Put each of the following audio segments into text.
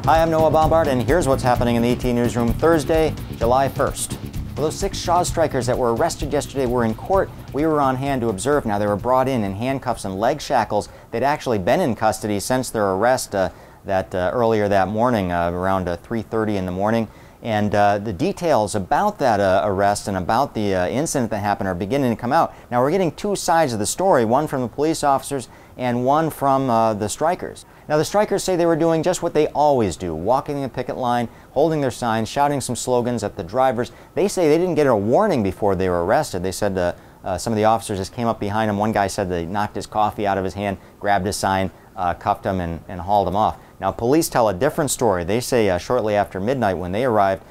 Hi, I'm Noah Bombard, and here's what's happening in the ET Newsroom Thursday, July 1st. Well, those 6 Shaw strikers that were arrested yesterday were in court. We were on hand to observe. Now, they were brought in handcuffs and leg shackles. They'd actually been in custody since their arrest earlier that morning, around 3:30 in the morning. And the details about that arrest and about the incident that happened are beginning to come out. Now, we're getting 2 sides of the story, one from the police officers and one from the strikers. Now, the strikers say they were doing just what they always do, walking the picket line, holding their signs, shouting some slogans at the drivers. They say they didn't get a warning before they were arrested. They said some of the officers just came up behind him. One guy said they knocked his coffee out of his hand, grabbed his sign, cuffed him, and hauled him off. Now, police tell a different story. They say shortly after midnight when they arrived,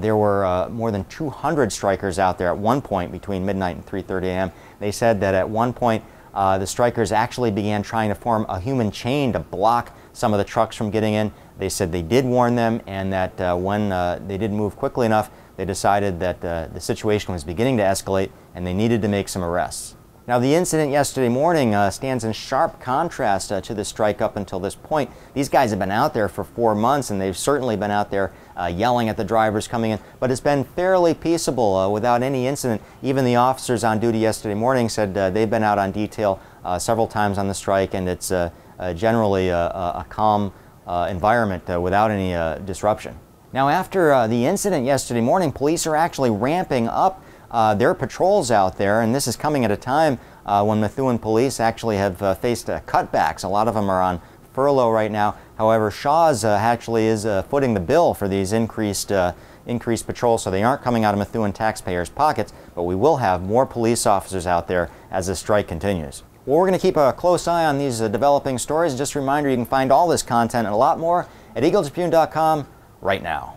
there were more than 200 strikers out there at one point between midnight and 3:30 a.m. They said that at one point the strikers actually began trying to form a human chain to block some of the trucks from getting in. They said they did warn them, and that when they didn't move quickly enough, they decided that the situation was beginning to escalate and they needed to make some arrests. Now, the incident yesterday morning stands in sharp contrast to the strike up until this point. These guys have been out there for 4 months, and they've certainly been out there yelling at the drivers coming in, but it's been fairly peaceable without any incident. Even the officers on duty yesterday morning said they've been out on detail several times on the strike, and it's generally a calm environment without any disruption. Now, after the incident yesterday morning, police are actually ramping up their patrols out there, and this is coming at a time when Methuen police actually have faced cutbacks. A lot of them are on furlough right now. However, Shaw's actually is footing the bill for these increased patrols, so they aren't coming out of Methuen taxpayers' pockets, but we will have more police officers out there as the strike continues. Well, we're going to keep a close eye on these developing stories. Just a reminder, you can find all this content and a lot more at Eagle-Tribune.com right now.